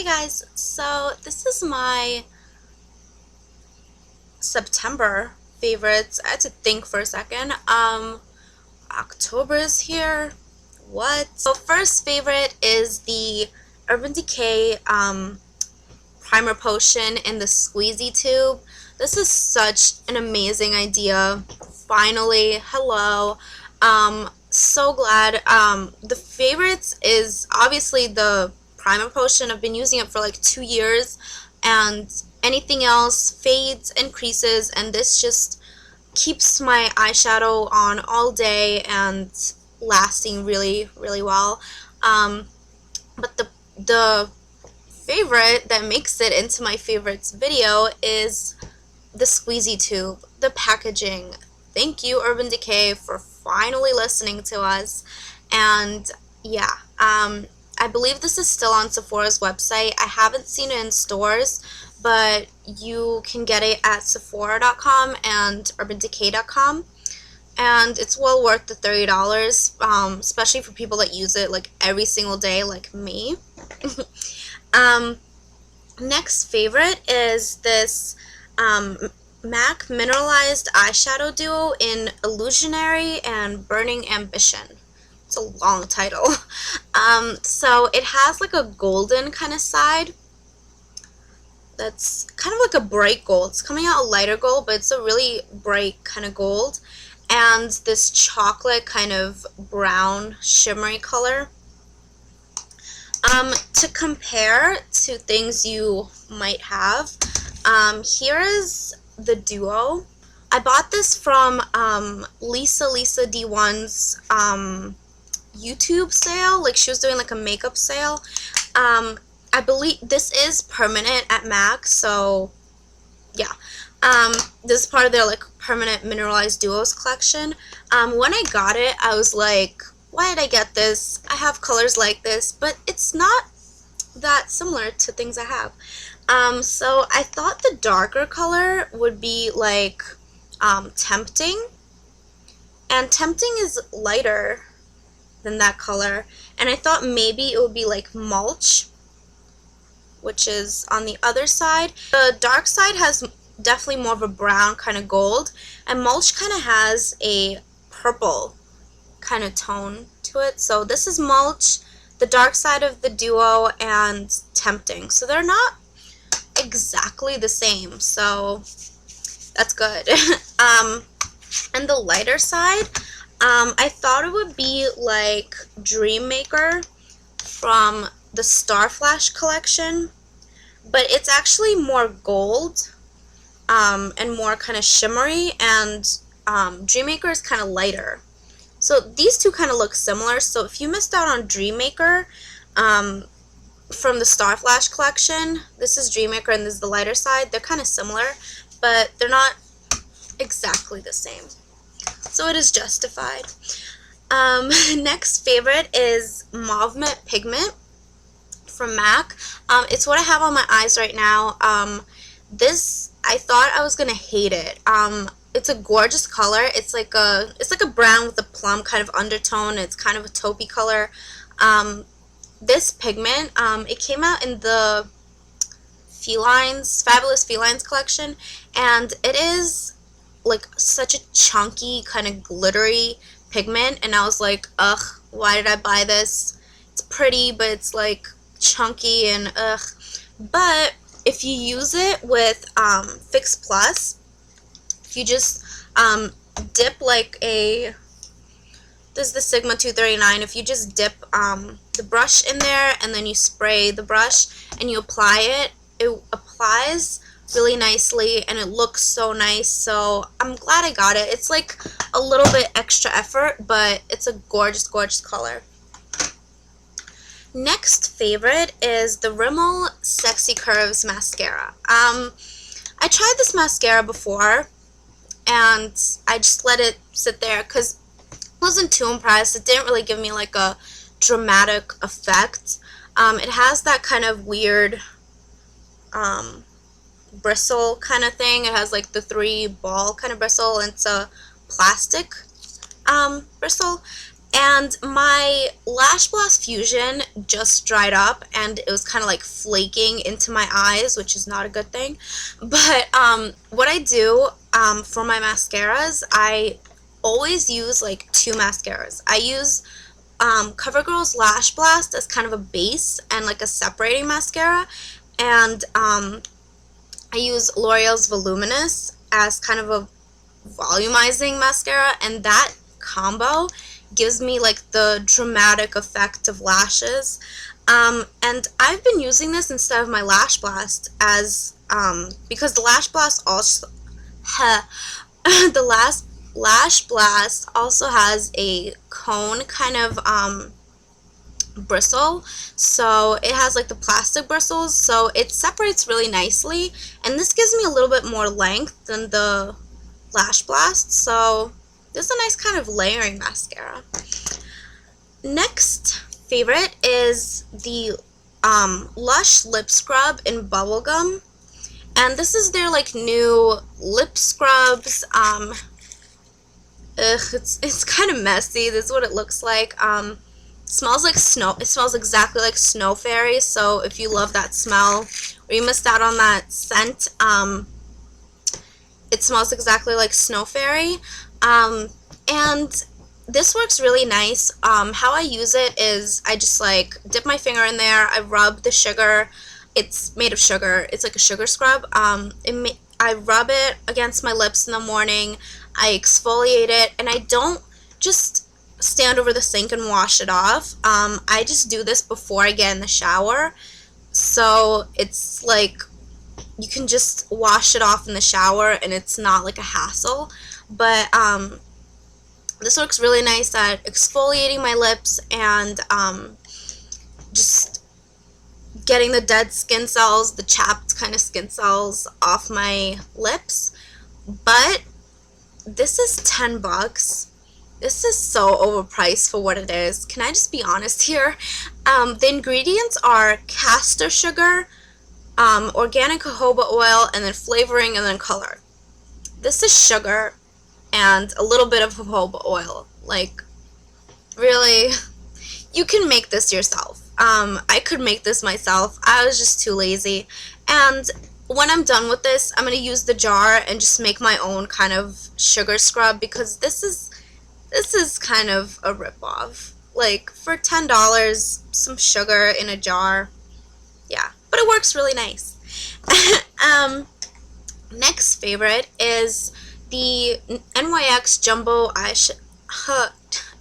Hey guys, so this is my September favorites. I had to think for a second. October is here. What? So first favorite is the Urban Decay primer potion in the squeezy tube. This is such an amazing idea. Finally, hello. So glad. The favorites is obviously the primer potion. I've been using it for like 2 years, and anything else fades and creases, and this just keeps my eyeshadow on all day and lasting really well. But the favorite that makes it into my favorites video is the squeezy tube, the packaging. Thank you, Urban Decay, for finally listening to us. And yeah, I believe this is still on Sephora's website. I haven't seen it in stores, but you can get it at Sephora.com and UrbanDecay.com. And it's well worth the $30, especially for people that use it like every single day like me. Next favorite is this MAC Mineralized Eyeshadow Duo in Illusionary and Burning Ambition. It's a long title. So it has like a golden kind of side that's kind of like a bright gold. It's coming out a lighter gold, but it's a really bright kind of gold. And this chocolate kind of brown shimmery color. To compare to things you might have, here is the duo. I bought this from Lisa D1's YouTube sale. Like, she was doing like a makeup sale. I believe this is permanent at MAC, so yeah. This is part of their like permanent mineralized duos collection. When I got it, I was like, why did I get this? I have colors like this, but it's not that similar to things I have. So I thought the darker color would be like Tempting, and Tempting is lighter than that color, and I thought maybe it would be like Mulch, which is on the other side. The dark side has definitely more of a brown kind of gold, and Mulch kind of has a purple kind of tone to it. So this is Mulch, the dark side of the duo, and Tempting. So they're not exactly the same, so that's good. And the lighter side, I thought it would be like Dream Maker from the Star Flash collection, but it's actually more gold and more kind of shimmery, and Dream Maker is kind of lighter. So these two kind of look similar. So if you missed out on Dream Maker from the Star Flash collection, this is Dream Maker and this is the lighter side. They're kind of similar, but they're not exactly the same. So it is justified. Next favorite is Mauvement Pigment from MAC. It's what I have on my eyes right now. This, I thought I was gonna hate it. It's a gorgeous color. It's like a brown with a plum kind of undertone. It's kind of a taupey color. This pigment, it came out in the Fabulous Felines collection, and it is like such a chunky kind of glittery pigment, and I was like, ugh, why did I buy this? It's pretty, but it's like chunky and ugh. But if you use it with Fix Plus, if you just dip like this is the Sigma 239, if you just dip the brush in there and then you spray the brush and you apply it, it applies really nicely and it looks so nice. So I'm glad I got it. It's like a little bit extra effort, but it's a gorgeous color. Next favorite is the Rimmel Sexy Curves mascara. I tried this mascara before and I just let it sit there because I wasn't too impressed. It didn't really give me like a dramatic effect. It has that kind of weird bristle kind of thing. It has like the 3 ball kind of bristle, and it's a plastic bristle, And my Lash Blast Fusion just dried up, and it was kind of like flaking into my eyes, which is not a good thing. But what I do for my mascaras, I always use like two mascaras. I use CoverGirl's Lash Blast as kind of a base and like a separating mascara, and I use L'Oreal's Voluminous as kind of a volumizing mascara, and that combo gives me like the dramatic effect of lashes. And I've been using this instead of my Lash Blast as because the Lash Blast also the Lash Blast also has a cone kind of bristle, so it has like the plastic bristles, so it separates really nicely, and this gives me a little bit more length than the Lash Blast, so this is a nice kind of layering mascara. Next favorite is the Lush Lip Scrub in Bubblegum, and this is their like new lip scrubs. It's kind of messy. This is what it looks like. It smells like snow. It smells exactly like Snow Fairy, so if you love that smell or you missed out on that scent, it smells exactly like Snow Fairy. And this works really nice. How I use it is I just like dip my finger in there, I rub the sugar. It's made of sugar. It's like a sugar scrub. I rub it against my lips in the morning, I exfoliate it, and I don't just stand over the sink and wash it off. I just do this before I get in the shower, so it's like you can just wash it off in the shower and it's not like a hassle. But this works really nice at exfoliating my lips and just getting the dead skin cells, the chapped kind of skin cells off my lips. But this is 10 bucks. This is so overpriced for what it is. Can I just be honest here? The ingredients are castor sugar, organic jojoba oil, and then flavoring, and then color. This is sugar and a little bit of jojoba oil. Like, really, you can make this yourself. I could make this myself. I was just too lazy. And when I'm done with this, I'm going to use the jar and just make my own kind of sugar scrub, because this is kind of a ripoff. Like, for $10, some sugar in a jar. Yeah, but it works really nice. Next favorite is the NYX Jumbo Eyeshadow.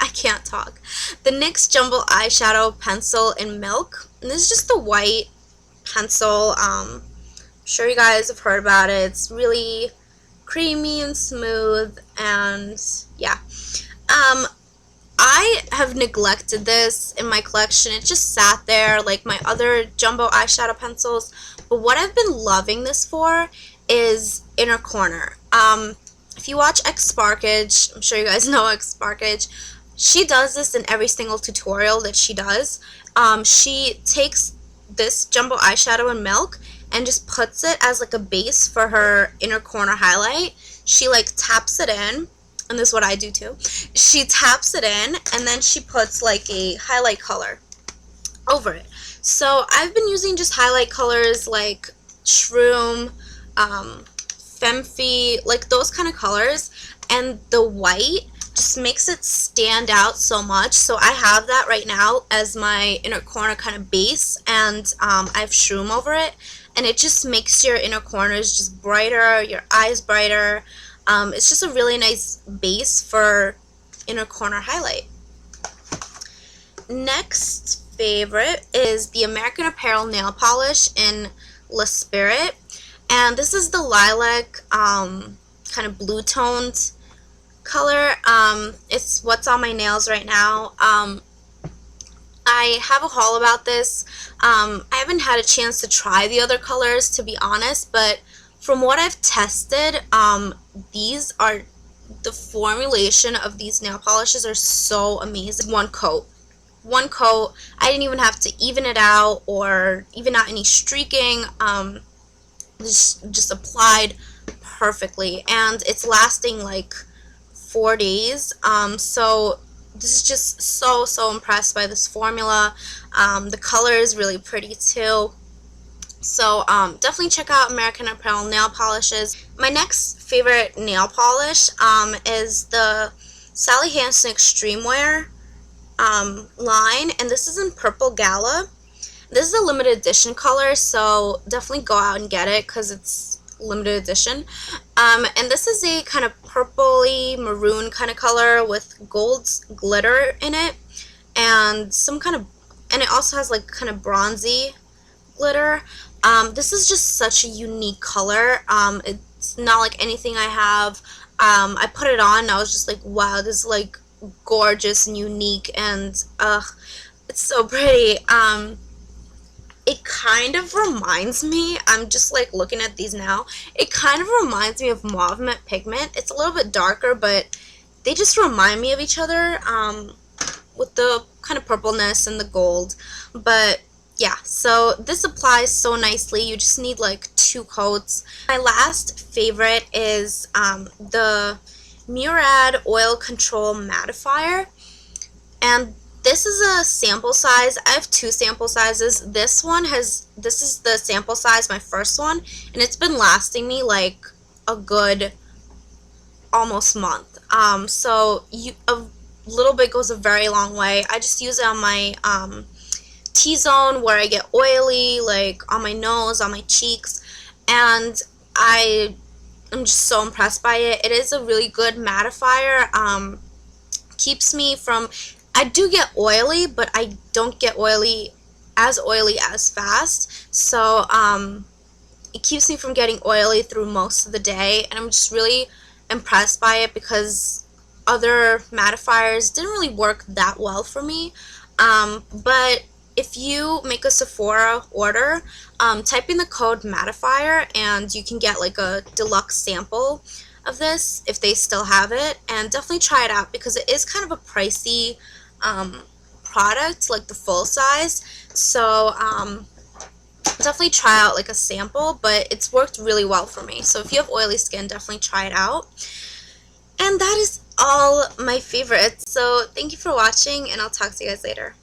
I can't talk. The NYX Jumbo Eyeshadow Pencil in Milk. And this is just a white pencil. I'm sure you guys have heard about it. It's really creamy and smooth, and yeah. I have neglected this in my collection. It just sat there like my other jumbo eyeshadow pencils. But what I've been loving this for is inner corner. If you watch X Sparkage, I'm sure you guys know X Sparkage, she does this in every single tutorial that she does. She takes this jumbo eyeshadow in Milk and just puts it as like a base for her inner corner highlight. She like taps it in, and this is what I do too. She taps it in, and then she puts like a highlight color over it. So I've been using just highlight colors like Shroom, Femphi, like those kind of colors, and the white just makes it stand out so much. So I have that right now as my inner corner kind of base, and I have Shroom over it, and it just makes your inner corners just brighter, your eyes brighter. It's just a really nice base for inner corner highlight. Next favorite is the American Apparel nail polish in L'Esprit, and this is the lilac kind of blue toned color. It's what's on my nails right now. I have a haul about this. I haven't had a chance to try the other colors, to be honest, but from what I've tested, these are, the formulation of these nail polishes are so amazing. One coat. I didn't even have to even it out or even out any streaking. Just applied perfectly, and it's lasting like 4 days. So this is just so impressed by this formula. The color is really pretty too. So definitely check out American Apparel nail polishes. My next favorite nail polish is the Sally Hansen Extreme Wear line, and this is in Purple Gala. This is a limited edition color, so definitely go out and get it because it's limited edition. And this is a kind of purpley maroon kind of color with gold glitter in it, and and it also has like kind of bronzy glitter. This is just such a unique color. It's not like anything I have. I put it on and I was just like, wow, this is like gorgeous and unique, and it's so pretty. It kind of reminds me, I'm just like looking at these now, it kind of reminds me of mauvement pigment. It's a little bit darker, but they just remind me of each other with the kind of purpleness and the gold. But yeah, so this applies so nicely. You just need like 2 coats. My last favorite is the Murad Oil Control Mattifier, and this is a sample size. I have 2 sample sizes. This is the sample size, my first one, and it's been lasting me like a good almost month. So a little bit goes a very long way. I just use it on my T-zone where I get oily, like on my nose, on my cheeks, and I'm just so impressed by it. It is a really good mattifier. Keeps me from, I do get oily, but I don't get as oily as fast. So it keeps me from getting oily through most of the day, and I'm just really impressed by it because other mattifiers didn't really work that well for me. But if you make a Sephora order, type in the code mattifier and you can get like a deluxe sample of this if they still have it, and definitely try it out because it is kind of a pricey product, like the full size. So definitely try out like a sample, but it's worked really well for me. So if you have oily skin, definitely try it out. And that is all my favorites. So thank you for watching, and I'll talk to you guys later.